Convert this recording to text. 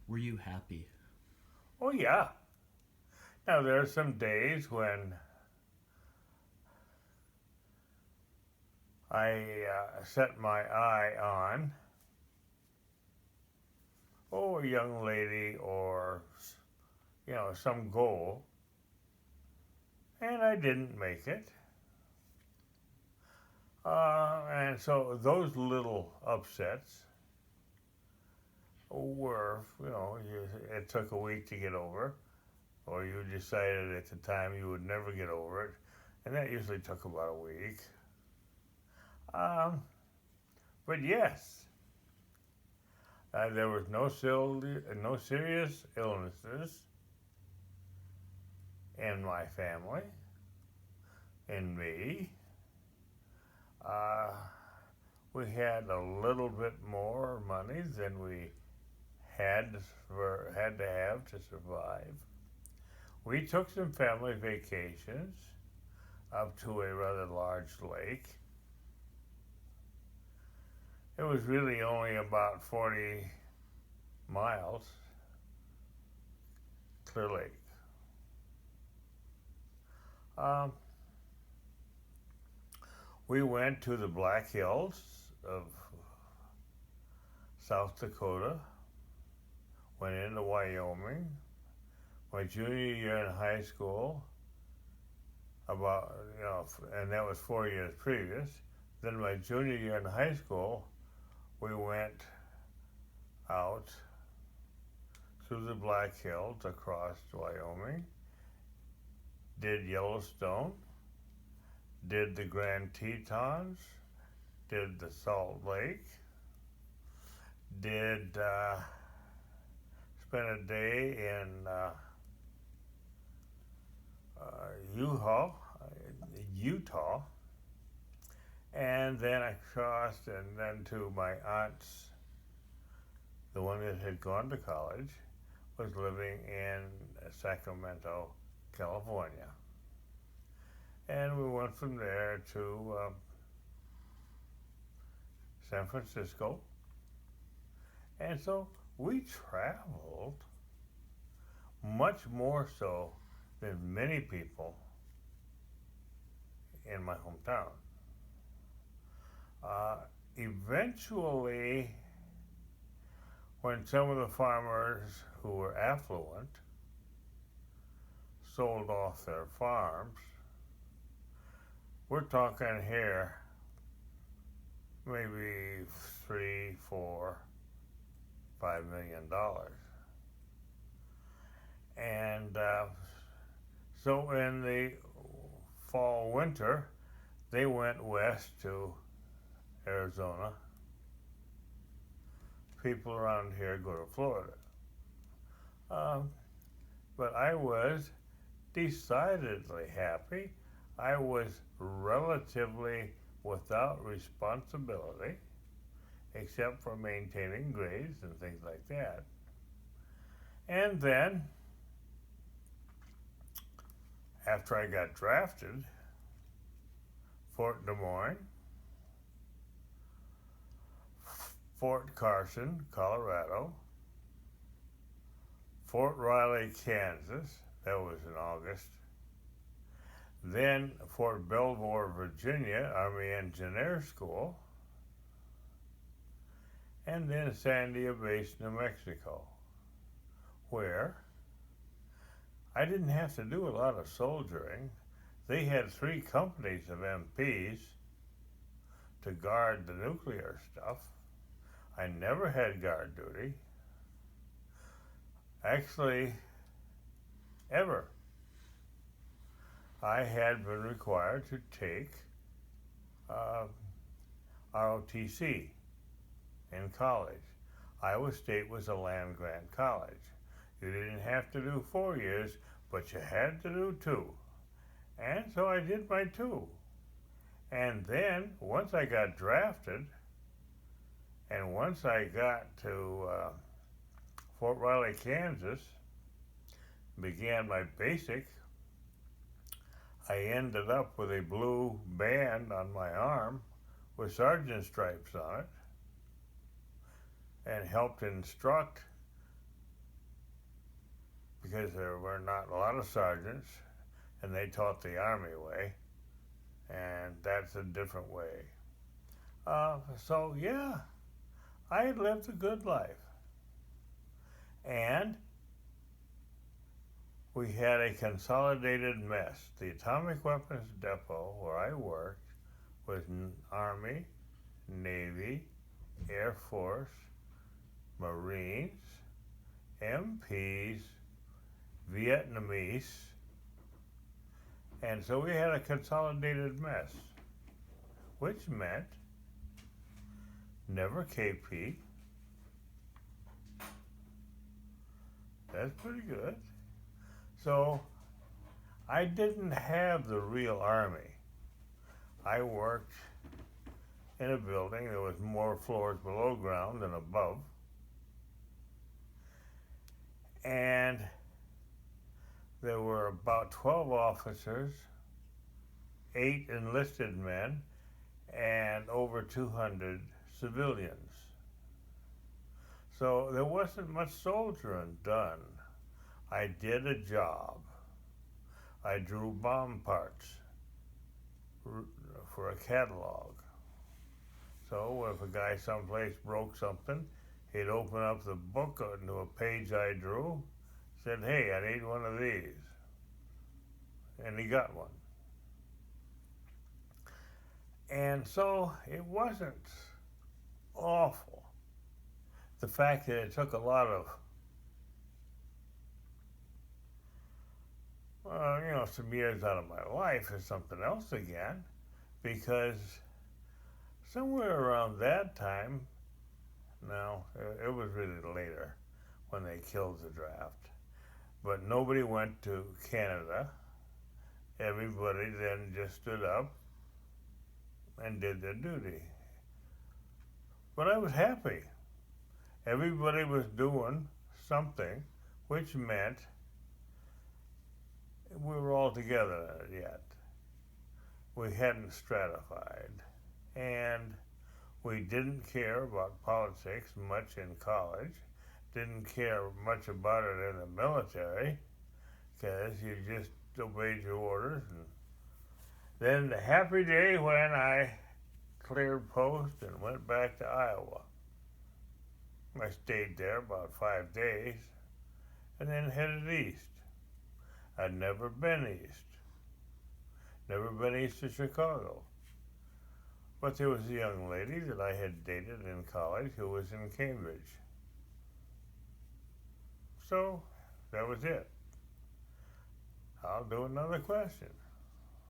Were you happy? Oh, yeah. Now, there are some days when I set my eye on, a young lady or, some goal, and I didn't make it. And so those little upsets were, it took a week to get over, or you decided at the time you would never get over it, and that usually took about a week. Um, but yes, there was no serious illnesses in my family, in me. Uh, we had a little bit more money than we had to have to survive. We took some family vacations up to a rather large lake. It was really only about 40 miles, Clear Lake. Um, we went to the Black Hills of South Dakota, went into Wyoming. My junior year in high school, and that was 4 years previous. Then my junior year in high school, we went out through the Black Hills across Wyoming, did Yellowstone, did the Grand Tetons, did the Salt Lake, did spent a day in Utah, Utah, and then I crossed and then to my aunt's, the one that had gone to college, was living in Sacramento, California. And we went from there to San Francisco. And so we traveled much more so than many people in my hometown. Eventually, when some of the farmers who were affluent sold off their farms, we're talking here maybe $3, $4, $5 million. And so in the fall, winter, they went west to Arizona. People around here go to Florida. But I was decidedly happy. I was relatively without responsibility, except for maintaining grades and things like that. And then, after I got drafted, Fort Des Moines, Fort Carson, Colorado, Fort Riley, Kansas, that was in August, then Fort Belvoir, Virginia, Army Engineer School, and then Sandia Base, New Mexico, where I didn't have to do a lot of soldiering. They had 3 companies of MPs to guard the nuclear stuff. I never had guard duty. Actually, ever. I had been required to take ROTC in college. Iowa State was a land grant college. You didn't have to do 4 years, but you had to do 2. And so I did my 2. And then, once I got drafted, and once I got to Fort Riley, Kansas, began my basic, I ended up with a blue band on my arm with sergeant stripes on it, and helped instruct because there were not a lot of sergeants, and they taught the Army way, and that's a different way. So yeah, I had lived a good life. And we had a consolidated mess. The Atomic Weapons Depot where I worked was Army, Navy, Air Force, Marines, MPs, Vietnamese, and so we had a consolidated mess, which meant never KP. That's pretty good. So I didn't have the real Army. I worked in a building that was more floors below ground than above. And there were about 12 officers, 8 enlisted men, and over 200 civilians. So there wasn't much soldiering done. I did a job. I drew bomb parts for a catalog. So if a guy someplace broke something, he'd open up the book into a page I drew, said, "Hey, I need one of these." And he got one. And so it wasn't awful. The fact that it took a lot of, some years out of my life is something else again, because somewhere around that time, no, it was really later when they killed the draft, but nobody went to Canada. Everybody then just stood up and did their duty. But I was happy. Everybody was doing something, which meant we were all together yet. We hadn't stratified. And we didn't care about politics much in college, didn't care much about it in the military, because you just obeyed your orders. And then the happy day when I cleared post and went back to Iowa. I stayed there about 5 days and then headed east. I'd never been east. Never been east of Chicago. But there was a young lady that I had dated in college who was in Cambridge. So that was it. I'll do another question.